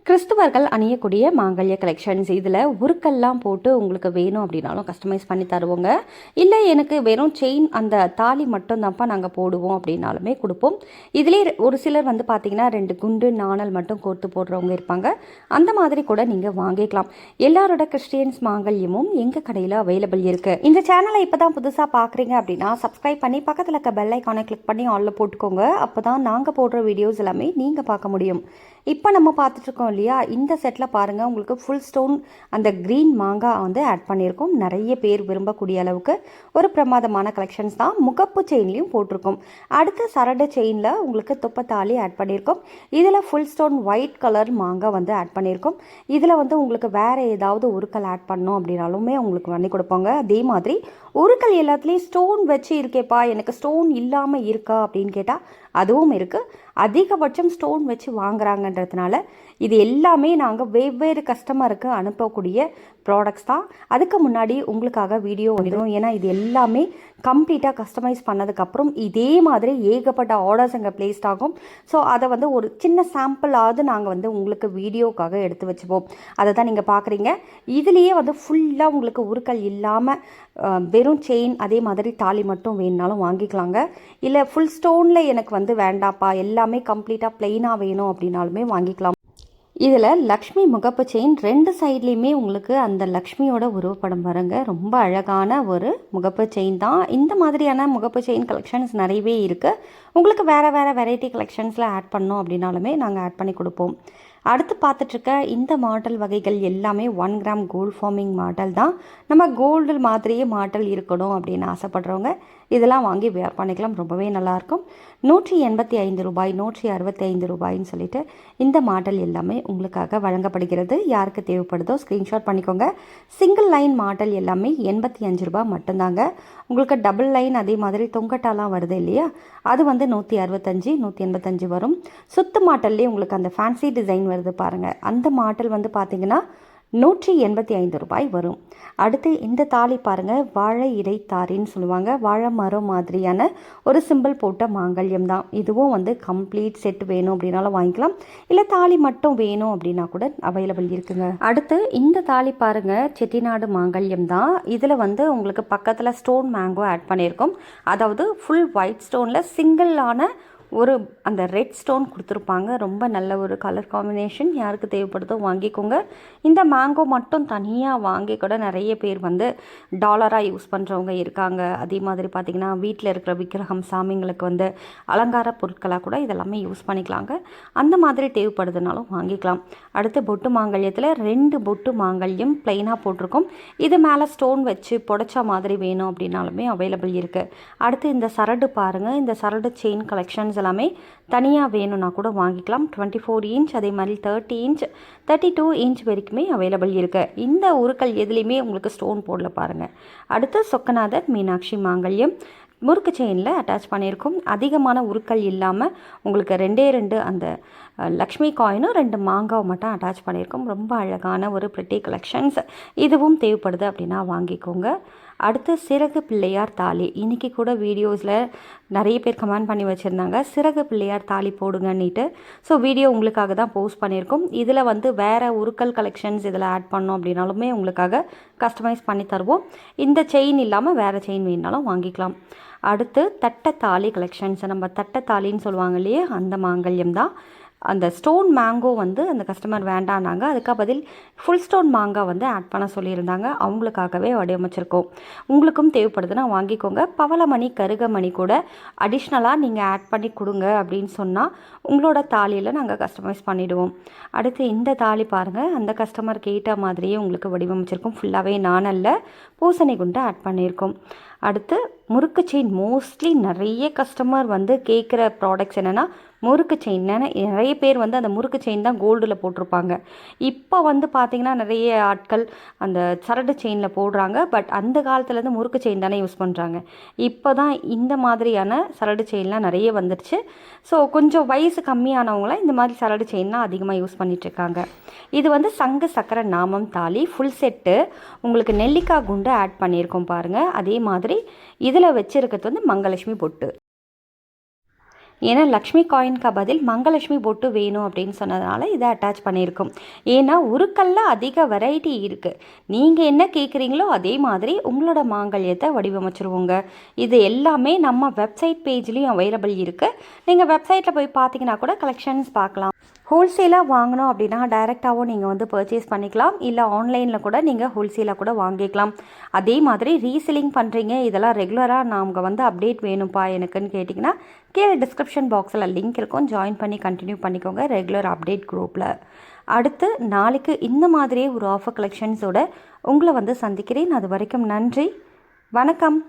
கிறிஸ்துவர்கள் அணியக்கூடிய மாங்கல்ய கலெக்ஷன்ஸ். இதில் உருக்கெல்லாம் போட்டு உங்களுக்கு வேணும் அப்படின்னாலும் கஸ்டமைஸ் பண்ணி தருவோங்க. இல்லை எனக்கு வெறும் செயின் அந்த தாலி மட்டும் தான்ப்பா நாங்கள் போடுவோம் அப்படின்னாலுமே கொடுப்போம். இதிலே ஒரு சிலர் வந்து பார்த்திங்கன்னா 2 குண்டு நாணல் மட்டும் கோர்த்து போடுறவங்க இருப்பாங்க. அந்த மாதிரி கூட நீங்கள் வாங்கிக்கலாம். எல்லாரோட கிறிஸ்டியன்ஸ் மாங்கல்யமும் எங்கள் கடையில் அவைலபிள் இருக்குது. இந்த சேனலை இப்போ தான் புதுசாக பார்க்குறீங்க அப்படின்னா சப்ஸ்கிரைப் பண்ணி பக்கத்தில் இருக்க பெல் ஐக்கானை கிளிக் பண்ணி ஆலில் போட்டுக்கோங்க. அப்போ தான் நாங்கள் போடுற வீடியோஸ் எல்லாமே நீங்கள் பார்க்க முடியும். இப்போ நம்ம பார்த்துட்ருக்கோம் இல்லையா, இந்த செட்டில் பாருங்கள் உங்களுக்கு ஃபுல் ஸ்டோன் அந்த க்ரீன் மாங்காய் வந்து ஆட் பண்ணியிருக்கோம். நிறைய பேர் விரும்பக்கூடிய அளவுக்கு ஒரு பிரமாதமான கலெக்ஷன்ஸ் தான். முகப்பு செயின்லேயும் போட்டிருக்கோம். அடுத்து சரடு செயினில் உங்களுக்கு துப்பத்தாலி ஆட் பண்ணியிருக்கோம். இதில் ஃபுல் ஸ்டோன் ஒயிட் கலர் மாங்காய் வந்து ஆட் பண்ணியிருக்கோம். இதில் வந்து உங்களுக்கு வேறு ஏதாவது உருக்கல் ஆட் பண்ணோம் அப்படின்னாலுமே உங்களுக்கு பண்ணி கொடுப்போங்க. அதே மாதிரி உருக்கல் எல்லாத்துலேயும் ஸ்டோன் வச்சு இருக்கேப்பா, எனக்கு ஸ்டோன் இல்லாமல் இருக்கா அப்படின்னு கேட்டால் அதுவும் இருக்குது. அதிகபட்சம் ஸ்டோன் வச்சு வாங்குறாங்கன்றதுனால இது எல்லாமே நாங்கள் வெவ்வேறு கஸ்டமருக்கு அனுப்பக்கூடிய ப்ராடக்ட்ஸ் தான். அதுக்கு முன்னாடி உங்களுக்காக வீடியோ வந்துடும். ஏன்னா இது எல்லாமே கம்ப்ளீட்டாக கஸ்டமைஸ் பண்ணதுக்கப்புறம் இதே மாதிரி ஏகப்பட்ட ஆர்டர்ஸ் அங்கே பிளேஸ்ட் ஆகும். ஸோ அதை வந்து ஒரு சின்ன சாம்பிளாவது நாங்கள் வந்து உங்களுக்கு வீடியோக்காக எடுத்து வச்சுப்போம். அதை தான் நீங்கள் பார்க்குறீங்க. இதுலேயே வந்து ஃபுல்லாக உங்களுக்கு உருக்கல் இல்லாமல் வெறும் செயின் அதே மாதிரி தாலி மட்டும் வேணுனாலும் வாங்கிக்கலாங்க. இல்லை ஃபுல் ஸ்டோனில் எனக்கு வந்து வேண்டாப்பா, எல்லாமே கம்ப்ளீட்டாக ப்ளெயினாக வேணும் அப்படின்னாலுமே வாங்கிக்கலாம். இதில் லக்ஷ்மி முகப்பு செயின் 2 சைட்லேயுமே உங்களுக்கு அந்த லக்ஷ்மியோட உருவப்படம் வருங்க. ரொம்ப அழகான ஒரு முகப்பு செயின் தான். இந்த மாதிரியான முகப்பு செயின் கலெக்ஷன்ஸ் நிறையவே இருக்குது. உங்களுக்கு வேறு வெரைட்டி கலெக்ஷன்ஸில் ஆட் பண்ணோம் அப்படின்னாலுமே நாங்கள் ஆட் பண்ணி கொடுப்போம். அடுத்து பார்த்துட்ருக்க இந்த மாடல் வகைகள் எல்லாமே 1 கிராம் கோல்டு ஃபார்மிங் மாடல் தான். நம்ம கோல்டு மாதிரியே மாடல் இருக்கணும் அப்படின்னு ஆசைப்படுறவங்க இதெல்லாம் வாங்கி வேர் பண்ணிக்கலாம். ரொம்பவே நல்லாயிருக்கும். 185 ரூபாய் 165 ரூபாய்ன்னு சொல்லிட்டு இந்த மாடல் எல்லாமே உங்களுக்காக வழங்கப்படுகிறது. யாருக்கு தேவைப்படுதோ ஸ்க்ரீன்ஷாட் பண்ணிக்கோங்க. சிங்கிள் லைன் மாடல் எல்லாமே 85 ரூபாய் மட்டும்தாங்க. உங்களுக்கு டபுள் லைன் அதே மாதிரி தொங்கட்டாலாம் வருது இல்லையா, அது வந்து 165 185 வரும். சுத்து மாடல்லே உங்களுக்கு அந்த ஃபேன்சி டிசைன் வருது பாருங்கள், அந்த மாடல் வந்து பார்த்திங்கன்னா 185 ரூபாய் வரும். அடுத்து இந்த தாலி பாருங்கள், வாழை இடைத்தாரின்னு சொல்லுவாங்க. வாழை மரம் மாதிரியான ஒரு சிம்பிள் போட்ட மாங்கல்யம் தான். இதுவும் வந்து கம்ப்ளீட் செட் வேணும் அப்படின்னாலும் வாங்கிக்கலாம். இல்லை தாலி மட்டும் வேணும் அப்படின்னா கூட அவைலபிள் இருக்குங்க. அடுத்து இந்த தாலி பாருங்கள், செட்டிநாடு மாங்கல்யம் தான். இதில் வந்து உங்களுக்கு பக்கத்தில் ஸ்டோன் மேங்கோ ஆட் பண்ணியிருக்கோம். அதாவது ஃபுல் ஒயிட் ஸ்டோனில் சிங்கிளான ஒரு அந்த ரெட் ஸ்டோன் கொடுத்துருப்பாங்க. ரொம்ப நல்ல ஒரு கலர் காம்பினேஷன். யாருக்கு தேவைப்படுதோ வாங்கிக்கோங்க. இந்த மேங்கோ மட்டும் தனியாக வாங்கி கூட நிறைய பேர் வந்து டாலராக யூஸ் பண்ணுறவங்க இருக்காங்க. அதே மாதிரி பார்த்திங்கன்னா வீட்டில் இருக்கிற விக்கிரகம் சாமிங்களுக்கு வந்து அலங்கார பொருட்களாக கூட இதெல்லாமே யூஸ் பண்ணிக்கலாங்க. அந்த மாதிரி தேவைப்படுதுனாலும் வாங்கிக்கலாம். அடுத்து பொட்டு மாங்கல்யத்தில் 2 பொட்டு மாங்கல்யம் ப்ளைனாக போட்டிருக்கோம். இது மேலே ஸ்டோன் வச்சு புடைச்ச மாதிரி வேணும் அப்படின்னாலுமே அவைலபிள் இருக்குது. அடுத்து இந்த சரடு பாருங்கள், இந்த சரடு செயின் கலெக்ஷன்ஸ் எல்லாமே தனியாக வேணும்னா கூட வாங்கிக்கலாம். 24 இன்ச் அதே மாதிரி 30 இன்ச் 32 இன்ச் வரைக்குமே அவைலபிள் இருக்குது. இந்த உருக்கள் எதுலேயுமே உங்களுக்கு ஸ்டோன் போடல பாருங்கள். அடுத்து சொக்கநாதர் மீனாட்சி மாங்கல்யம் முறுக்கு செயினில் அட்டாச் பண்ணியிருக்கோம். அதிகமான உருக்கள் இல்லாமல் உங்களுக்கு 2 அந்த லக்ஷ்மி காயினும் 2 மாங்காவை மட்டும் அட்டாச் பண்ணியிருக்கோம். ரொம்ப அழகான ஒரு பிரிட்டி கலெக்ஷன்ஸ். இதுவும் தேவைப்படுது அப்படின்னா வாங்கிக்கோங்க. அடுத்து சிறகு பிள்ளையார் தாலி. இன்றைக்கி கூட வீடியோஸில் நிறைய பேர் கமெண்ட் பண்ணி வச்சுருந்தாங்க, சிறகு பிள்ளையார் தாலி போடுங்கன்னிட்டு. ஸோ வீடியோ உங்களுக்காக தான் போஸ்ட் பண்ணியிருக்கோம். இதில் வந்து வேறு உருக்கல் கலெக்ஷன்ஸ் இதில் ஆட் பண்ணோம் அப்படின்னாலுமே உங்களுக்காக கஸ்டமைஸ் பண்ணி தருவோம். இந்த செயின் இல்லாமல் வேறு செயின் வேணுனாலும் வாங்கிக்கலாம். அடுத்து தட்டத்தாலி கலெக்ஷன்ஸ். நம்ம தட்டத்தாலின்னு சொல்லுவாங்க இல்லையா, அந்த மாங்கல்யம் தான். அந்த ஸ்டோன் மேங்கோ வந்து அந்த கஸ்டமர் வேண்டானாங்க. அதுக்கு பதில் ஃபுல் ஸ்டோன் மாங்காய் வந்து ஆட் பண்ண சொல்லியிருந்தாங்க. அவங்களுக்காகவே வடிவமைச்சிருக்கோம். உங்களுக்கும் தேவைப்படுதுன்னா வாங்கிக்கோங்க. பவளமணி கருகமணி கூட அடிஷ்னலாக நீங்கள் ஆட் பண்ணி கொடுங்க அப்படின்னு சொன்னால் உங்களோட தாலியில் நாங்கள் கஸ்டமைஸ் பண்ணிவிடுவோம். அடுத்து இந்த தாலி பாருங்கள், அந்த கஸ்டமர் கேட்ட மாதிரியே உங்களுக்கு வடிவமைச்சிருக்கோம். ஃபுல்லாகவே நாணல்ல பூசணி குண்டு ஆட் பண்ணியிருக்கோம். அடுத்து முறுக்கு செயின். மோஸ்ட்லி நிறைய கஸ்டமர் வந்து கேட்குற ப்ராடக்ட்ஸ் என்னென்னா முறுக்கு செயின். நிறைய பேர் வந்து அந்த முறுக்கு செயின் தான் கோல்டில் போட்டிருப்பாங்க. இப்போ வந்து பார்த்திங்கன்னா நிறைய ஆட்கள் அந்த சரடு செயினில் போடுறாங்க. பட் அந்த காலத்துலேருந்து முறுக்கு செயின் தானே யூஸ் பண்ணுறாங்க. இப்போ தான் இந்த மாதிரியான சரடு செயின்லாம் நிறைய வந்துடுச்சு. ஸோ கொஞ்சம் வயசு கம்மியானவங்களாம் இந்த மாதிரி சரடு செயின்லாம் அதிகமாக யூஸ் பண்ணிகிட்ருக்காங்க. இது வந்து சங்கு சக்கர நாமம் தாலி ஃபுல் செட்டு. உங்களுக்கு நெல்லிக்காய் குண்டு ஆட் பண்ணியிருக்கோம் பாருங்கள். அதே மாதிரி இதில் வச்சுருக்கிறது வந்து மங்கலட்சுமி பொட்டு. ஏன்னா லக்ஷ்மி காயின்க்கு பதில் மங்கலட்சுமி பொட்டு வேணும் அப்படின்னு சொன்னதுனால இதை அட்டாச் பண்ணியிருக்கோம். ஏன்னா உருக்கல்ல அதிக வெரைட்டி இருக்குது. நீங்கள் என்ன கேட்குறீங்களோ அதே மாதிரி உங்களோட மாங்கல்யத்தை வடிவமைச்சிருவோங்க. இது எல்லாமே நம்ம வெப்சைட் பேஜ்லேயும் அவைலபிள் இருக்குது. நீங்கள் வெப்சைட்டில் போய் பார்த்தீங்கன்னா கூட கலெக்ஷன்ஸ் பார்க்கலாம். ஹோல்சேலாக வாங்கணும் அப்படின்னா டைரெக்டாகவும் நீங்கள் வந்து பர்ச்சேஸ் பண்ணிக்கலாம். இல்லை ஆன்லைனில் கூட நீங்கள் ஹோல்சேலாக கூட வாங்கிக்கலாம். அதே மாதிரி ரீசெல்லிங் பண்ணுறீங்க, இதெல்லாம் ரெகுலராக நாங்கள் வந்து அப்டேட் வேணும்ப்பா எனக்குன்னு கேட்டிங்கன்னா கீழே டிஸ்கிரிப்ஷன் பாக்ஸில் லிங்க் இருக்கும், ஜாயின் பண்ணி கண்டினியூ பண்ணிக்கோங்க ரெகுலர் அப்டேட் குரூப்பில். அடுத்து நாளைக்கு இந்த மாதிரியே ஒரு ஆஃபர் கலெக்ஷன்ஸோட உங்களை வந்து சந்திக்கிறேன். அது வரைக்கும் நன்றி, வணக்கம்.